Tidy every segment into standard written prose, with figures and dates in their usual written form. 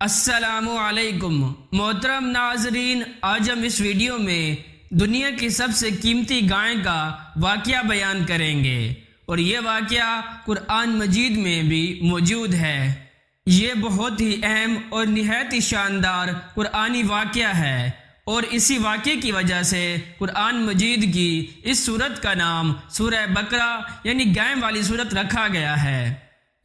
السلام علیکم محترم ناظرین، آج ہم اس ویڈیو میں دنیا کی سب سے قیمتی گائے کا واقعہ بیان کریں گے، اور یہ واقعہ قرآن مجید میں بھی موجود ہے۔ یہ بہت ہی اہم اور نہایت ہی شاندار قرآنی واقعہ ہے، اور اسی واقعے کی وجہ سے قرآن مجید کی اس سورت کا نام سورہ بقرہ یعنی گائے والی سورت رکھا گیا ہے۔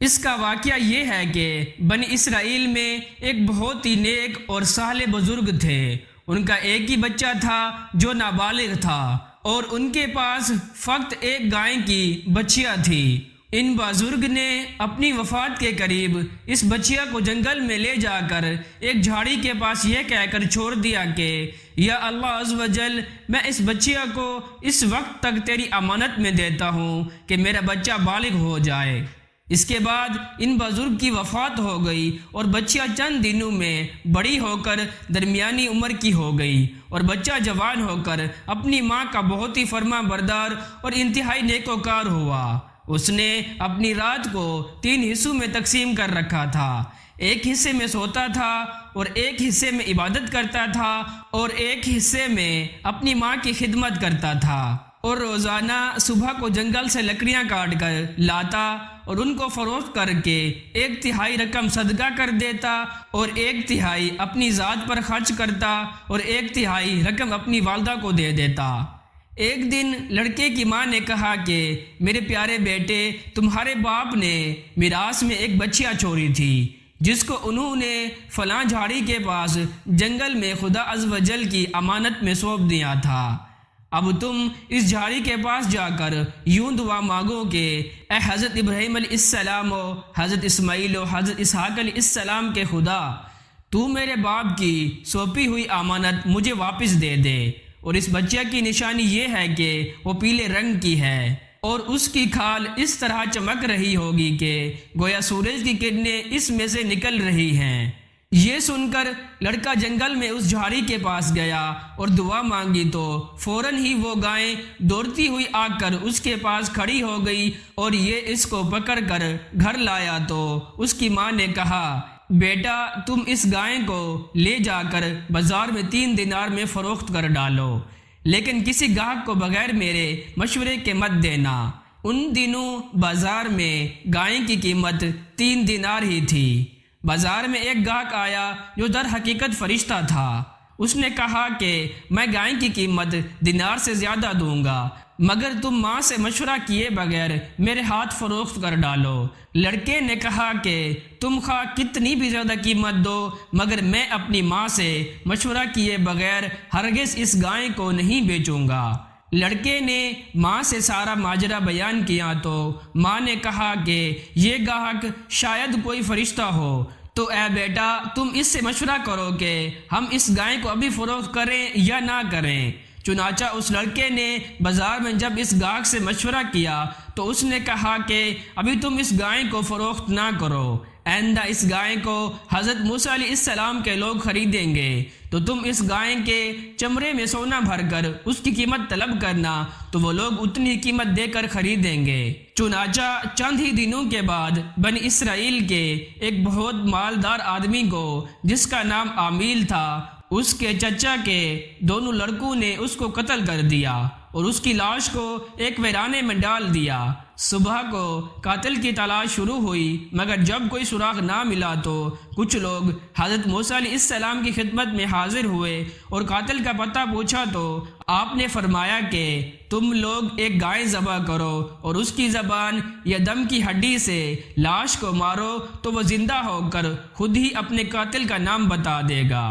اس کا واقعہ یہ ہے کہ بنی اسرائیل میں ایک بہت ہی نیک اور صالح بزرگ تھے۔ ان کا ایک ہی بچہ تھا جو نابالغ تھا، اور ان کے پاس فقط ایک گائے کی بچیا تھی۔ ان بزرگ نے اپنی وفات کے قریب اس بچیا کو جنگل میں لے جا کر ایک جھاڑی کے پاس یہ کہہ کر چھوڑ دیا کہ یا اللہ عز و جل، میں اس بچیا کو اس وقت تک تیری امانت میں دیتا ہوں کہ میرا بچہ بالغ ہو جائے۔ اس کے بعد ان بزرگ کی وفات ہو گئی، اور بچہ چند دنوں میں بڑی ہو کر درمیانی عمر کی ہو گئی، اور بچہ جوان ہو کر اپنی ماں کا بہت ہی فرما بردار اور انتہائی نیکوکار ہوا۔ اس نے اپنی رات کو 3 حصوں میں تقسیم کر رکھا تھا۔ ایک حصے میں سوتا تھا، اور ایک حصے میں عبادت کرتا تھا، اور ایک حصے میں اپنی ماں کی خدمت کرتا تھا، اور روزانہ صبح کو جنگل سے لکڑیاں کاٹ کر لاتا اور ان کو فروخت کر کے 1/3 رقم صدقہ کر دیتا، اور 1/3 اپنی ذات پر خرچ کرتا، اور 1/3 رقم اپنی والدہ کو دے دیتا۔ ایک دن لڑکے کی ماں نے کہا کہ میرے پیارے بیٹے، تمہارے باپ نے میراث میں ایک بچیا چھوڑی تھی، جس کو انہوں نے فلاں جھاڑی کے پاس جنگل میں خدا عز و جل کی امانت میں سونپ دیا تھا۔ اب تم اس جھاڑی کے پاس جا کر یوں دعا مانگو کہ اے حضرت ابراہیم علیہ السلام و حضرت اسماعیل و حضرت اسحاق علیہ السلام کے خدا، تو میرے باپ کی سونپی ہوئی امانت مجھے واپس دے دے۔ اور اس بچہ کی نشانی یہ ہے کہ وہ پیلے رنگ کی ہے، اور اس کی کھال اس طرح چمک رہی ہوگی کہ گویا سورج کی کرنیں اس میں سے نکل رہی ہیں۔ یہ سن کر لڑکا جنگل میں اس جھاڑی کے پاس گیا اور دعا مانگی، تو فوراً ہی وہ گائے دوڑتی ہوئی آ کر اس کے پاس کھڑی ہو گئی، اور یہ اس کو پکڑ کر گھر لایا۔ تو اس کی ماں نے کہا، بیٹا تم اس گائے کو لے جا کر بازار میں 3 دینار میں فروخت کر ڈالو، لیکن کسی گاہک کو بغیر میرے مشورے کے مت دینا۔ ان دنوں بازار میں گائے کی قیمت 3 دینار ہی تھی۔ بازار میں ایک گاہک آیا جو در حقیقت فرشتہ تھا۔ اس نے کہا کہ میں گائے کی قیمت دینار سے زیادہ دوں گا، مگر تم ماں سے مشورہ کیے بغیر میرے ہاتھ فروخت کر ڈالو۔ لڑکے نے کہا کہ تم خواہ کتنی بھی زیادہ قیمت دو، مگر میں اپنی ماں سے مشورہ کیے بغیر ہرگز اس گائے کو نہیں بیچوں گا۔ لڑکے نے ماں سے سارا ماجرا بیان کیا، تو ماں نے کہا کہ یہ گاہک شاید کوئی فرشتہ ہو، تو اے بیٹا تم اس سے مشورہ کرو کہ ہم اس گائے کو ابھی فروخت کریں یا نہ کریں۔ چنانچہ اس لڑکے نے بازار میں جب اس گاہک سے مشورہ کیا تو اس نے کہا کہ ابھی تم اس گائے کو فروخت نہ کرو، آئندہ اس گائے کو حضرت موسیٰ علیہ السلام کے لوگ خریدیں گے، تو تم اس گائے کے چمڑے میں سونا بھر کر اس کی قیمت طلب کرنا، تو وہ لوگ اتنی قیمت دے کر خریدیں گے۔ چنانچہ چند ہی دنوں کے بعد بنی اسرائیل کے ایک بہت مالدار آدمی کو، جس کا نام عامیل تھا، اس کے چچا کے دونوں لڑکوں نے اس کو قتل کر دیا اور اس کی لاش کو ایک ویرانے میں ڈال دیا۔ صبح کو قاتل کی تلاش شروع ہوئی، مگر جب کوئی سراغ نہ ملا تو کچھ لوگ حضرت موسیٰ علیہ السلام کی خدمت میں حاضر ہوئے اور قاتل کا پتہ پوچھا، تو آپ نے فرمایا کہ تم لوگ ایک گائے ذبح کرو اور اس کی زبان یا دم کی ہڈی سے لاش کو مارو، تو وہ زندہ ہو کر خود ہی اپنے قاتل کا نام بتا دے گا۔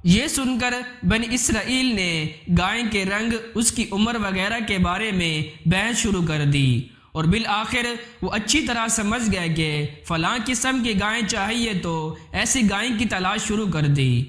یہ سن کر بنی اسرائیل نے گائے کے رنگ، اس کی عمر وغیرہ کے بارے میں بحث شروع کر دی، اور بالآخر وہ اچھی طرح سمجھ گئے کہ فلاں قسم کی گائے چاہیے، تو ایسی گائے کی تلاش شروع کر دی۔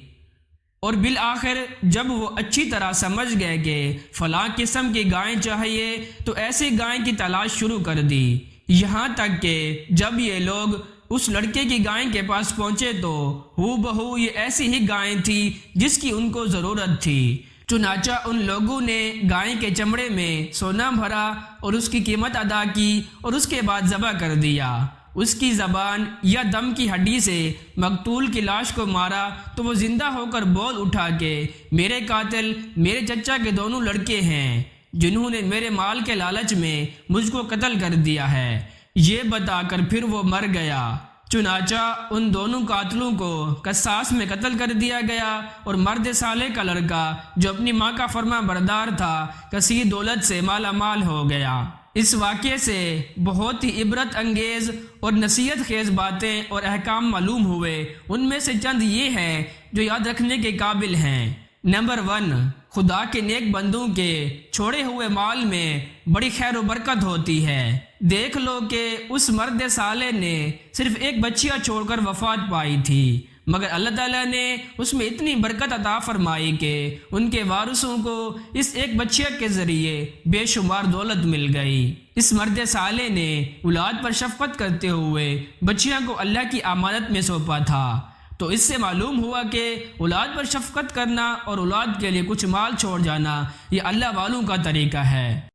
اور بالآخر جب وہ اچھی طرح سمجھ گئے کہ فلاں قسم کی گائے چاہیے، تو ایسی گائے کی تلاش شروع کر دی، یہاں تک کہ جب یہ لوگ اس لڑکے کی گائے کے پاس پہنچے تو ہو بہو یہ ایسی ہی گائے تھی جس کی ان کو ضرورت تھی۔ چنانچہ ان لوگوں نے گائے کے چمڑے میں سونا بھرا اور اس کی قیمت ادا کی، اور اس کے بعد ذبح کر دیا۔ اس کی زبان یا دم کی ہڈی سے مقتول کی لاش کو مارا تو وہ زندہ ہو کر بول اٹھا کہ میرے قاتل میرے چچا کے دونوں لڑکے ہیں جنہوں نے میرے مال کے لالچ میں مجھ کو قتل کر دیا ہے۔ یہ بتا کر پھر وہ مر گیا۔ چنانچہ ان دونوں قاتلوں کو قصاص میں قتل کر دیا گیا، اور مرد صالح کا لڑکا جو اپنی ماں کا فرما بردار تھا کثیر دولت سے مالا مال ہو گیا۔ اس واقعے سے بہت ہی عبرت انگیز اور نصیحت خیز باتیں اور احکام معلوم ہوئے۔ ان میں سے چند یہ ہیں جو یاد رکھنے کے قابل ہیں۔ نمبر 1، خدا کے نیک بندوں کے چھوڑے ہوئے مال میں بڑی خیر و برکت ہوتی ہے۔ دیکھ لو کہ اس مرد صالح نے صرف ایک بچیاں چھوڑ کر وفات پائی تھی، مگر اللہ تعالیٰ نے اس میں اتنی برکت عطا فرمائی کہ ان کے وارثوں کو اس ایک بچیا کے ذریعے بے شمار دولت مل گئی۔ اس مرد صالح نے اولاد پر شفقت کرتے ہوئے بچیاں کو اللہ کی امانت میں سونپا تھا۔ تو اس سے معلوم ہوا کہ اولاد پر شفقت کرنا اور اولاد کے لیے کچھ مال چھوڑ جانا یہ اللہ والوں کا طریقہ ہے۔